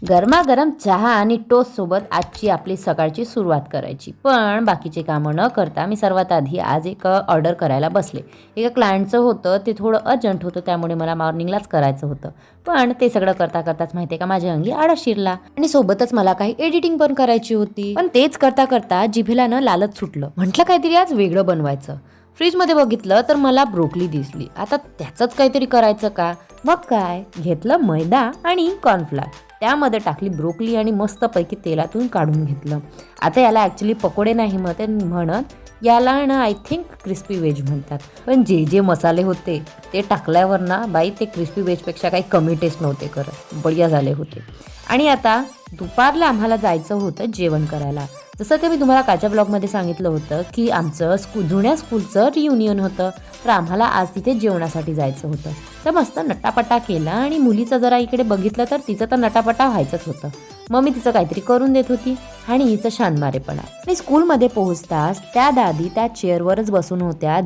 गरमागरम चहा आणि टोस्टसोबत आजची आपली सकाळची सुरुवात करायची. पण बाकीचे कामं न करता मी सर्वात आधी आज एक ऑर्डर करायला बसले. एका क्लायंटचं होतं, ते थोडं अर्जंट होतं, त्यामुळे मला मॉर्निंगलाच करायचं होतं. पण ते सगळं करता करताच माहिती आहे का माझ्या अंगी आळस शिरला आणि सोबतच मला काही एडिटिंग पण करायची होती. पण तेच करता करता जिभेला न लालच सुटलं. म्हटलं काहीतरी आज वेगळं बनवायचं. फ्रीजमध्ये बघितलं तर मला ब्रोकली दिसली. आता त्याचंच काहीतरी करायचं का? मग काय घेतलं मैदा आणि कॉर्नफ्लॉर, त्यामध्ये टाकली ब्रोकली आणि मस्तपैकी तेलातून काढून घेतलं. आता याला ॲक्च्युली पकोडे नाही म्हणत, याला ना आय थिंक क्रिस्पी व्हेज म्हणतात. पण जे जे मसाले होते ते टाकल्यावर ना बाई ते क्रिस्पी व्हेजपेक्षा काही कमी टेस्ट नव्हते करत, बढिया झाले होते. आणि आता दुपारला आम्हाला जायचं होतं जेवण करायला. जसं की मी तुम्हाला कालच्या ब्लॉगमध्ये सांगितलं होतं की आमचं जुन्या स्कूलचं रियुनियन होतं, तर आम्हाला आज तिथे जेवणासाठी जायचं होतं. तर मस्त नटापटा केला आणि मुलीचं जरा इकडे बघितलं तर तिचं तर नटापटा व्हायचंच होतं. मग मी तिचं काहीतरी करून देत होती आणि हिचं शानमारेपणा. आणि स्कूलमध्ये पोहोचताच त्या दादी त्या चेअरवरच बसून होत्या,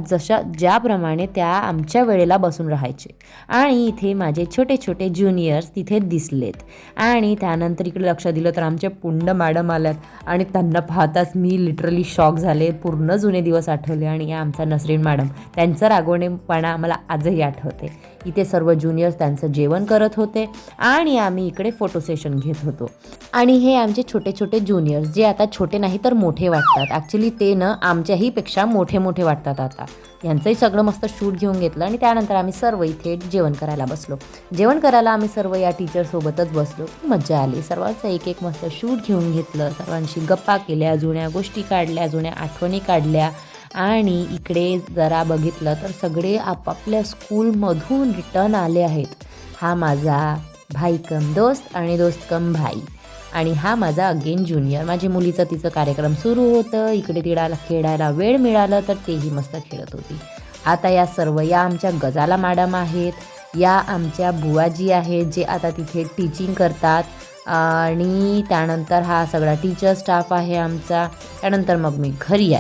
ज्याप्रमाणे त्या आमच्या वेळेला बसून राहायचे. आणि इथे माझे छोटे छोटे ज्युनियर्स तिथे दिसलेत. आणि त्यानंतर इकडे लक्ष दिलं तर आमचे पुंड मॅडम आल्यात आणि त्यांना पाहताच मी लिटरली शॉक झाले. पूर्ण जुने दिवस आठवले. आणि या आमचा नसरीन मॅडम, त्यांचं रागवणेपणा मला आजही आठवते. इथे सर्व ज्युनियर्स त्यांचं जेवण करत होते आणि आम्ही इकडे फोटो सेशन घेत होतो. आणि हे आमचे छोटे छोटे ज्युनियर्स, जे आता छोटे नाही तर मोठे वाटतात. ॲक्च्युली ते ना आमच्याही पेक्षा मोठे मोठे वाटतात आता. यांचंही सगळं मस्त शूट घेऊन घेतलं आणि त्यानंतर आम्ही सर्व इथे जेवण करायला बसलो. जेवण करायला आम्ही सर्व या टीचरसोबतच बसलो. मज्जा आली. सर्वांचं एक एक मस्त शूट घेऊन घेतलं, सर्वांशी गप्पा केल्या, जुन्या गोष्टी काढल्या, जुन्या आठवणी काढल्या. आणि इकडे जरा बघितलं तर सगळे आपापल्या स्कूलमधून रिटर्न आले आहेत. हा माझा भाई कम दोस्त आणि दोस्त कम भाई. आणि हा माझा अगेन ज्युनियर. माझी मुलीचं तिचं कार्यक्रम सुरू होतं. इकडे तिला खेळायला वेळ मिळालं तर तेही मस्त खेळत होती. आता या सर्व या आमच्या गजाला मॅडम आहेत, या आमच्या बुवाजी आहेत जे आता तिथे टीचिंग करतात. आणि त्यानंतर हा सगळा टीचर स्टाफ आहे आमचा. त्यानंतर मग मी घरी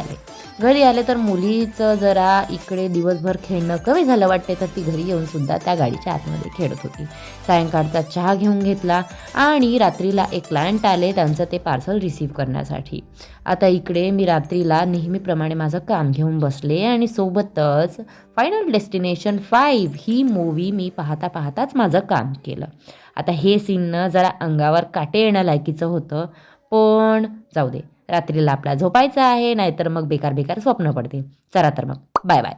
आले तर मुलीचं जरा इकडे दिवसभर खेळणं कमी झालं वाटते, तर ती घरी येऊनसुद्धा त्या गाडीच्या आतमध्ये खेळत होती. सायंकाळचा चहा घेऊन घेतला आणि रात्रीला एक क्लायंट आले, त्यांचं ते पार्सल रिसीव्ह करण्यासाठी. आता इकडे मी रात्रीला नेहमीप्रमाणे माझं काम घेऊन बसले आणि सोबतच फायनल डेस्टिनेशन 5 ही मूवी मी पाहताच माझं काम केलं. आता हे सीननं जरा अंगावर काटे येणं लायकीचं होतं, पण जाऊ दे, रात्रीला आपला झोपायचं आहे, नाहीतर मग बेकार स्वप्न पडते. चला तर मग बाय बाय.